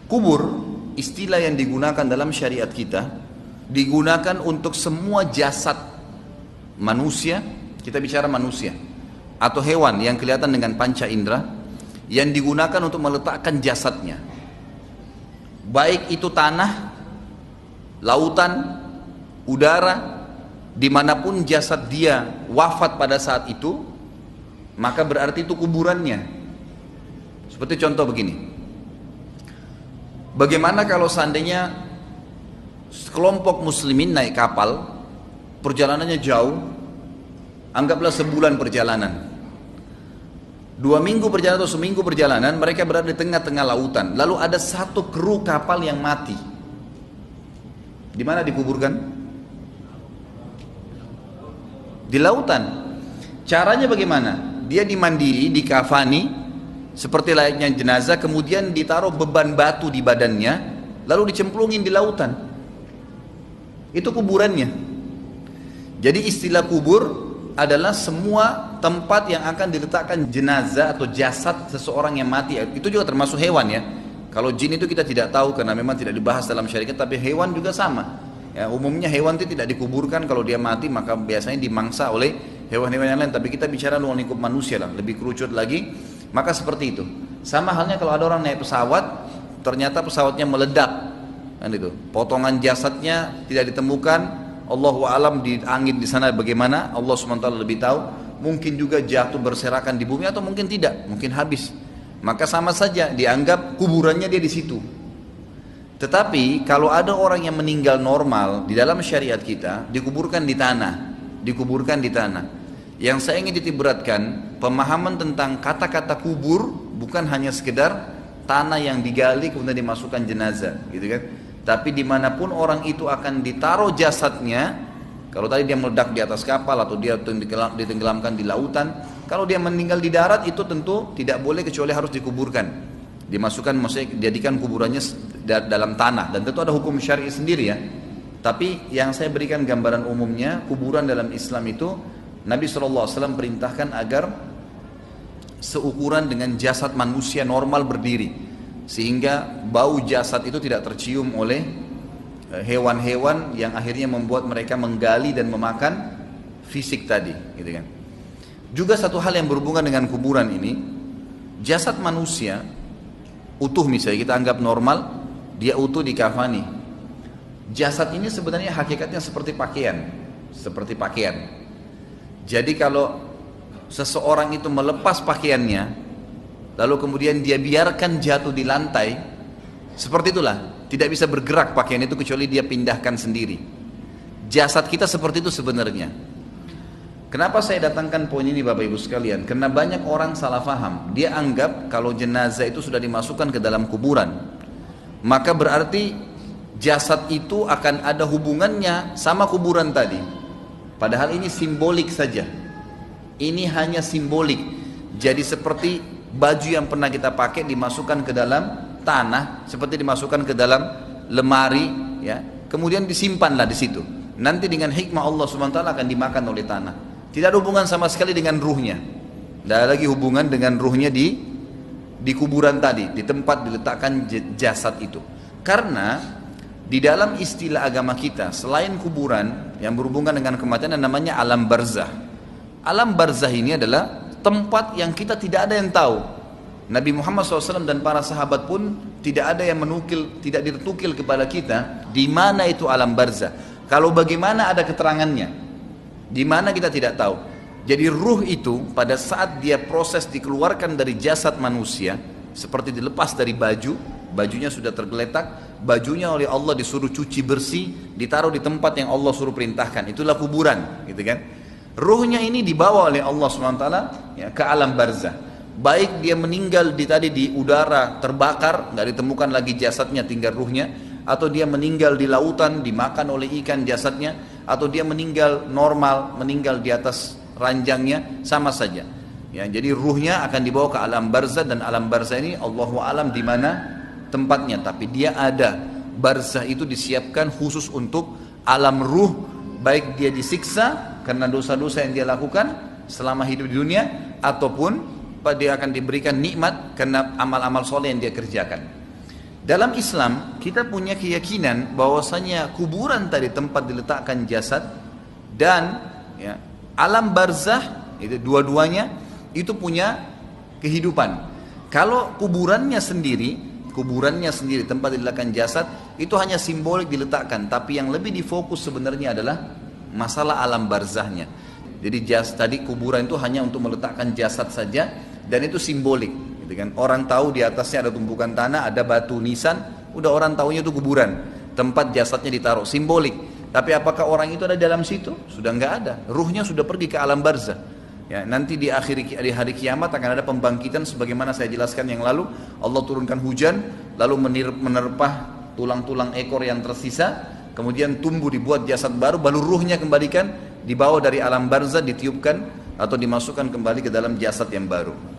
Kubur, istilah yang digunakan dalam syariat kita, digunakan untuk semua jasad manusia, kita bicara manusia, atau hewan yang kelihatan dengan panca indera, yang digunakan untuk meletakkan jasadnya. Baik itu tanah, lautan, udara, dimanapun jasad dia wafat pada saat itu, maka berarti itu kuburannya. Seperti contoh begini, bagaimana kalau seandainya sekelompok muslimin naik kapal, perjalanannya jauh, anggaplah sebulan perjalanan, 2 minggu perjalanan atau seminggu perjalanan, mereka berada di tengah-tengah lautan, lalu ada satu kru kapal yang mati. Di mana dikuburkan? Di lautan. Caranya bagaimana? Dia dimandiri, dikafani seperti layaknya jenazah, kemudian ditaruh beban batu di badannya, lalu dicemplungin di lautan. Itu kuburannya. Jadi istilah kubur adalah semua tempat yang akan diletakkan jenazah atau jasad seseorang yang mati. Itu juga termasuk hewan ya. Kalau jin itu kita tidak tahu karena memang tidak dibahas dalam syariat, tapi hewan juga sama. Ya, umumnya hewan itu tidak dikuburkan, kalau dia mati maka biasanya dimangsa oleh hewan-hewan yang lain. Tapi kita bicara luar lingkup manusia lah, lebih kerucut lagi. Maka seperti itu. Sama halnya kalau ada orang naik pesawat, ternyata pesawatnya meledak, kan itu. Potongan jasadnya tidak ditemukan. Allahu alam di angin di sana bagaimana, Allah SWT lebih tahu. Mungkin juga jatuh berserakan di bumi atau mungkin tidak, mungkin habis. Maka sama saja dianggap kuburannya dia di situ. Tetapi kalau ada orang yang meninggal normal di dalam syariat kita, dikuburkan di tanah, dikuburkan di tanah. Yang saya ingin ditiberatkan, pemahaman tentang kata-kata kubur bukan hanya sekedar tanah yang digali kemudian dimasukkan jenazah, gitu kan? Tapi dimanapun orang itu akan ditaruh jasadnya, kalau tadi dia meledak di atas kapal atau dia ditenggelamkan di lautan, kalau dia meninggal di darat itu tentu tidak boleh kecuali harus dikuburkan, dimasukkan, maksudnya dijadikan kuburannya dalam tanah, dan tentu ada hukum syar'i sendiri ya. Tapi yang saya berikan gambaran umumnya, kuburan dalam Islam itu Nabi SAW perintahkan agar seukuran dengan jasad manusia normal berdiri, sehingga bau jasad itu tidak tercium oleh hewan-hewan yang akhirnya membuat mereka menggali dan memakan fisik tadi, gitu kan. Juga satu hal yang berhubungan dengan kuburan ini, jasad manusia utuh misalnya kita anggap normal, dia utuh dikafani. Jasad ini sebenarnya hakikatnya seperti pakaian, seperti pakaian. Jadi kalau seseorang itu melepas pakaiannya, lalu kemudian dia biarkan jatuh di lantai, seperti itulah, tidak bisa bergerak pakaian itu kecuali dia pindahkan sendiri. Jasad kita seperti itu sebenarnya. Kenapa saya datangkan poin ini Bapak Ibu sekalian? Karena banyak orang salah faham. Dia anggap kalau jenazah itu sudah dimasukkan ke dalam kuburan, maka berarti jasad itu akan ada hubungannya sama kuburan tadi. Padahal ini simbolik saja. Ini hanya simbolik. Jadi seperti baju yang pernah kita pakai dimasukkan ke dalam tanah, seperti dimasukkan ke dalam lemari, ya, kemudian disimpanlah di situ. Nanti dengan hikmah Allah SWT akan dimakan oleh tanah. Tidak ada hubungan sama sekali dengan ruhnya. Tidak ada lagi hubungan dengan ruhnya di kuburan tadi, di tempat diletakkan jasad itu. Karena di dalam istilah agama kita, selain kuburan yang berhubungan dengan kematian, yang namanya alam barzah. Alam barzah ini adalah tempat yang kita tidak ada yang tahu. Nabi Muhammad SAW dan para sahabat pun tidak ada yang menukil, tidak ditukil kepada kita di mana itu alam barzah. Kalau bagaimana ada keterangannya, di mana kita tidak tahu. Jadi ruh itu pada saat dia proses dikeluarkan dari jasad manusia, seperti dilepas dari baju, bajunya sudah tergeletak, bajunya oleh Allah disuruh cuci bersih, ditaruh di tempat yang Allah suruh perintahkan. Itulah kuburan, gitu kan? Ruhnya ini dibawa oleh Allah SWT ya, ke alam barzah. Baik dia meninggal di udara terbakar, nggak ditemukan lagi jasadnya, tinggal ruhnya, atau dia meninggal di lautan dimakan oleh ikan jasadnya, atau dia meninggal normal, meninggal di atas ranjangnya, sama saja. Ya, jadi ruhnya akan dibawa ke alam barzah, dan alam barzah ini Allahu alam di mana tempatnya, tapi dia ada. Barzah itu disiapkan khusus untuk alam ruh, baik dia disiksa karena dosa-dosa yang dia lakukan selama hidup di dunia, ataupun dia akan diberikan nikmat karena amal-amal soleh yang dia kerjakan. Dalam Islam kita punya keyakinan bahwasanya kuburan tadi tempat diletakkan jasad dan ya, alam barzah itu dua-duanya itu punya kehidupan. Kalau kuburannya sendiri tempat diletakkan jasad itu hanya simbolik diletakkan, tapi yang lebih difokus sebenarnya adalah masalah alam barzahnya. Jadi tadi kuburan itu hanya untuk meletakkan jasad saja dan itu simbolik. Gitu kan. Orang tahu di atasnya ada tumpukan tanah, ada batu nisan, udah orang tahunya itu kuburan, tempat jasadnya ditaruh, simbolik. Tapi apakah orang itu ada dalam situ? Sudah nggak ada, ruhnya sudah pergi ke alam barzah. Ya, nanti di hari kiamat akan ada pembangkitan sebagaimana saya jelaskan yang lalu. Allah turunkan hujan, lalu menerpah tulang-tulang ekor yang tersisa, kemudian tumbuh dibuat jasad baru, baru ruhnya kembalikan, dibawa dari alam barzah, ditiupkan atau dimasukkan kembali ke dalam jasad yang baru.